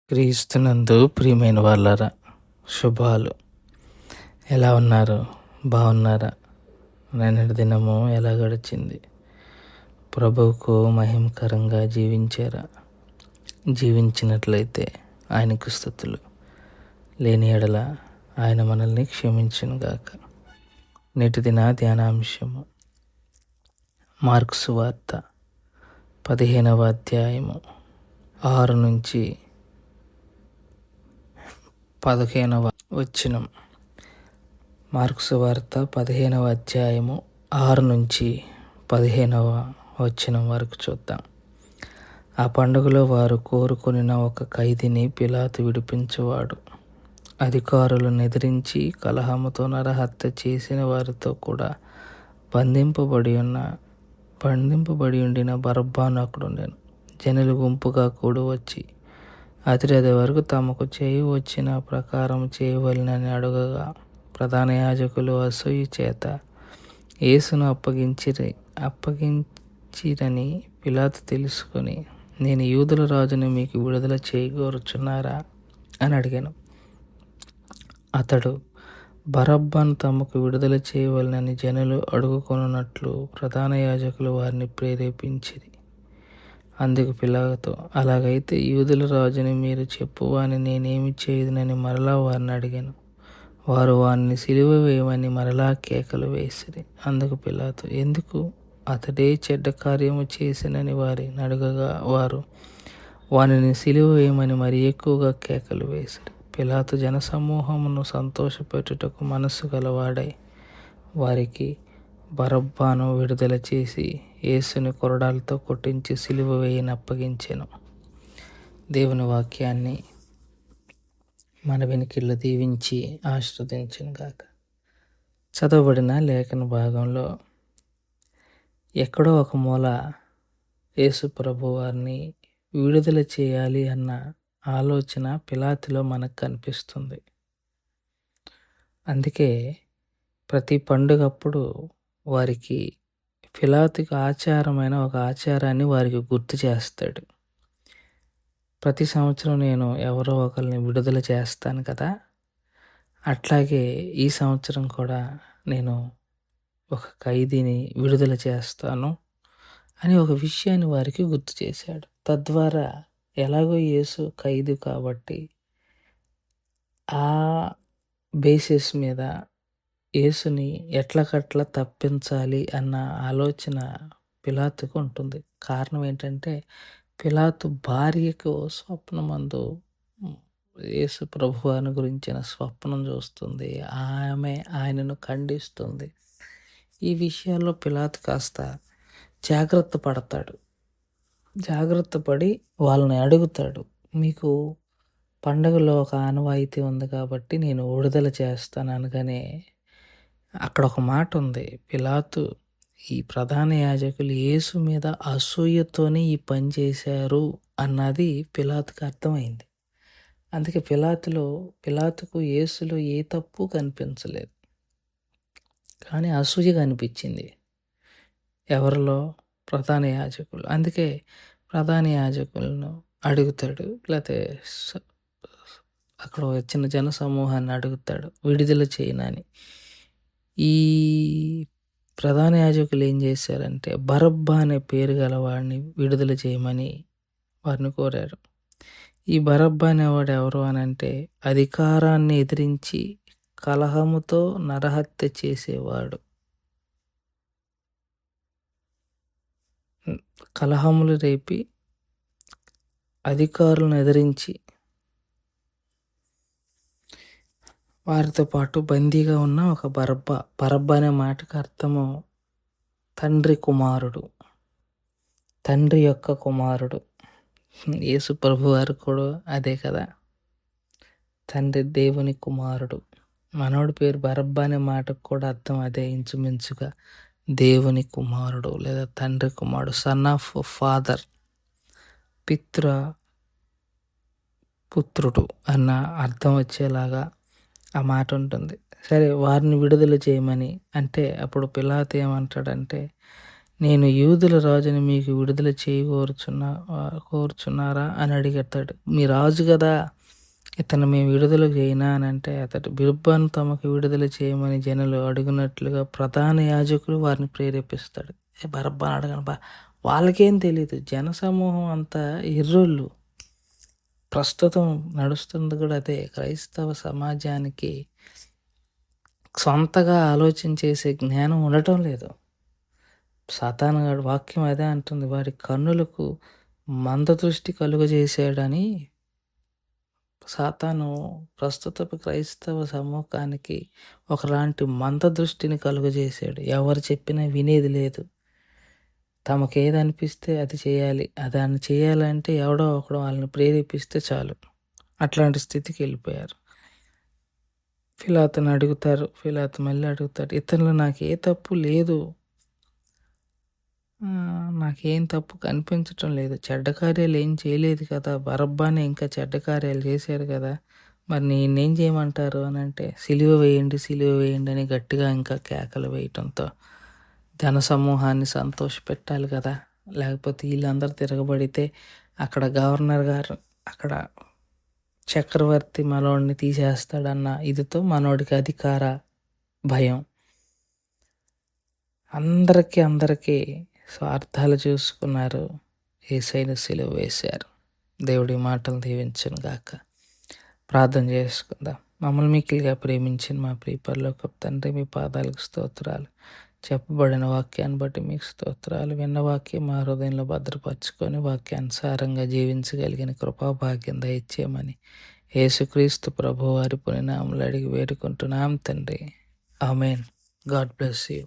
క్రీస్తునందు ప్రియమైన వాళ్ళరా, శుభాలు. ఎలా ఉన్నారు? బాగున్నారా? నిన్నటి దినము ఎలా గడిచింది? ప్రభువుకు మహిమకరంగా జీవించారా? జీవించినట్లయితే ఆయనకు స్తుతులు. లేని ఎడల ఆయన మనల్ని క్షమించునుగాక. నేటి దిన ధ్యానాంశము మార్కు సువార్త 15వ అధ్యాయము 6 నుంచి 15వ వచనం. మార్కు సువార్త 15వ అధ్యాయము 6 నుంచి 15వ వచనం వరకు చూద్దాం. ఆ పండుగలో వారు కోరుకొనిన ఒక ఖైదీని పిలాతు విడిపించువాడు. అధికారులను ఎదిరించి కలహముతో నరహత్య చేసిన వారితో కూడా బంధింపబడి ఉండిన బరబ్బను అక్కడుండెను. జనులు గుంపుగా కూడి వచ్చి అతడి వరకు తమకు చేయి వచ్చిన ప్రకారం చేయవలెనని అడుగగా, ప్రధాన యాజకులు అసూయ చేత యేసును అప్పగించిరని పిలాతు తెలుసుకొని, నేను యూదుల రాజుని మీకు విడుదల చేయగోరుచున్నారా అని అడిగాను. అతడు, బరబ్బను తమకు విడుదల చేయవలెనని జనులు అడుగుకొనున్నట్లు ప్రధాన యాజకులు వారిని ప్రేరేపించిరి. అందుకు పిలాతు, అలాగైతే యూదుల రాజుని మీరు చెప్పువాని నేనేమి చేయుదునని మరలా వారిని అడిగాను. వారు వారిని సిలువ వేయమని మరలా కేకలు వేసిరి. అందుకు పిలాతు, ఎందుకు? అతడే చెడ్డ కార్యము చేసినని వారిని అడగగా, వారు వానిని సిలువ వేయమని మరి ఎక్కువగా కేకలు వేసిరి. పిలాతు జనసమూహమును సంతోషపెట్టుటకు మనస్సు గలవాడై వారికి బరబ్బను విడుదల చేసి యేసుని కొరడాలతో కొట్టించి సిలువ వేయని అప్పగించెను. దేవుని వాక్యాన్ని మన వెనుకల్లో దీవించి ఆశీర్వదించును గాక. చదవబడిన లేఖన భాగంలో ఎక్కడో ఒక మూల యేసు ప్రభు వారిని విడుదల చేయాలి అన్న ఆలోచన పిలాతులో మనకు కనిపిస్తుంది. అందుకే ప్రతి పండుగప్పుడు వారికి పిలాతుకి ఆచారమైన ఒక ఆచారాన్ని వారికి గుర్తు చేస్తాడు. ప్రతి సంవత్సరం నేను ఎవరో ఒకరిని విడుదల చేస్తాను కదా, అట్లాగే ఈ సంవత్సరం కూడా నేను ఒక ఖైదీని విడుదల చేస్తాను అని ఒక విషయాన్ని వారికి గుర్తు చేశాడు. తద్వారా ఎలాగో యేసు ఖైదీ కాబట్టి ఆ బేసిస్ మీద యేసుని ఎట్లకట్లా తప్పించాలి అన్న ఆలోచన పిలాతుకు ఉంటుంది. కారణం ఏంటంటే, పిలాతు భార్యకు స్వప్నమందు యేసు ప్రభువాని గురించిన స్వప్నం చూస్తుంది. ఆమె ఆయనను ఖండిస్తుంది. ఈ విషయాల్లో పిలాతు కాస్త జాగ్రత్త పడతాడు. జాగ్రత్త పడి వాళ్ళని అడుగుతాడు, మీకు పండుగలో ఒక ఆనవాయితీ ఉంది కాబట్టి నేను విడుదల చేస్తాను అనగానే అక్కడ ఒక మాట ఉంది. పిలాతు ఈ ప్రధాన యాజకులు యేసు మీద అసూయతోనే ఈ పని చేశారు అన్నది పిలాతుకు అర్థమైంది. అందుకే పిలాతుకు యేసులో ఏ తప్పు కనిపించలేదు, కానీ అసూయ కనిపించింది. ఎవరిలో? ప్రధాన యాజకులు. అందుకే ప్రధాన యాజకులను అడుగుతాడు, లేకపోతే అక్కడ వచ్చిన జన సమూహాన్ని అడుగుతాడు విడుదల చేయనని. ఈ ప్రధాన యాజకులు ఏం చేశారంటే, బరబ్బా అనే పేరు గల వాడిని విడుదల చేయమని వారిని కోరారు. ఈ బరబ్బా అనేవాడు ఎవరు అని అంటే, అధికారాన్ని ఎదిరించి కలహముతో నరహత్య చేసేవాడు. కలహములు రేపి అధికారులను ఎదిరించి వారితో పాటు బందీగా ఉన్న ఒక బరబ్బా అనే మాటకు అర్థము తండ్రి కుమారుడు, తండ్రి యొక్క కుమారుడు. యేసు ప్రభు వారు కూడా అదే కదా, తండ్రి దేవుని కుమారుడు. మనోడి పేరు బరబ్బా అనే మాటకు కూడా అర్థం అదే, ఇంచుమించుగా దేవుని కుమారుడు లేదా తండ్రి కుమారుడు, సన్ ఆఫ్ ఫాదర్, పుత్రుడు అన్న అర్థం వచ్చేలాగా ఆ మాట ఉంటుంది. సరే, వారిని విడుదల చేయమని అంటే అప్పుడు పిలాతు ఏమంటాడంటే, నేను యూదుల రాజుని మీకు విడుదల కోరుచున్నారా అని అడిగతాడు. మీ రాజు కదా, ఇతను మేము విడుదల చేయనా అని అంటే అతడు బిర్బాను తమకు విడుదల చేయమని జనులు అడుగునట్లుగా ప్రధాన యాజకులు వారిని ప్రేరేపిస్తాడు. బరబ్బాని అడగను వాళ్ళకేం తెలియదు. జనసమూహం అంతా ఎర్రోళ్ళు. ప్రస్తుతం నడుస్తుంది కూడా అదే. క్రైస్తవ సమాజానికి సొంతగా ఆలోచించేసే జ్ఞానం ఉండటం లేదు. సాతానుగాడు వాక్యం అదే అంటుంది, వారి కన్నులకు మందదృష్టి కలుగజేశాడని. సాతాను ప్రస్తుత క్రైస్తవ సమూహానికి ఒకలాంటి మందదృష్టిని కలుగజేశాడు. ఎవరు చెప్పినా వినేది లేదు. తమకేది అనిపిస్తే అది చేయాలి. దాన్ని చేయాలంటే ఎవడో ఒకడు వాళ్ళని ప్రేరేపిస్తే చాలు. అట్లాంటి స్థితికి వెళ్ళిపోయారు. పిలాతుని అడుగుతారు. పిలాతు మళ్ళీ అడుగుతాడు, ఇతనిలో నాకు ఏ తప్పు లేదు, నాకేం తప్పు కనిపించటం లేదు, చెడ్డ కార్యాలు ఏం చేయలేదు కదా, బరబ్బానే ఇంకా చెడ్డ కార్యాలు చేశారు కదా, మరి నేనేం చేయమంటారు అని అంటే సిలువ వేయండి అని గట్టిగా ఇంకా కేకలు వేయటంతో జనసమూహాన్ని సంతోషపెట్టాలి కదా. లేకపోతే వీళ్ళందరూ తిరగబడితే అక్కడ గవర్నర్ గారు, అక్కడ చక్రవర్తి మనోడిని తీసేస్తాడన్న ఇదితో మనోడికి అధికార భయం. అందరికీ స్వార్థాలు చూసుకున్నారు. యేసయ్యను సిలువ వేశారు. దేవుడి మాటలు దీవించును గాక. ప్రార్థన చేసుకుందాం. మమ్మల్ని మిక్కిలిగా ప్రేమించిన మా ప్రియ పరలోకపు తండ్రి, మీ పాదాలకు స్తోత్రాలు. చెప్పబడిన వాక్యాన్ని బట్టి మీకు స్తోత్రాలు. విన్న వాక్యం మా హృదయంలో భద్రపరచుకొని వాక్యానుసారంగా జీవించగలిగిన కృపాభాగ్యం దయచేయమని యేసుక్రీస్తు ప్రభువారి పుణ్యనామములో అడిగి వేడుకుంటున్నాం తండ్రి. ఆమేన్. God bless you.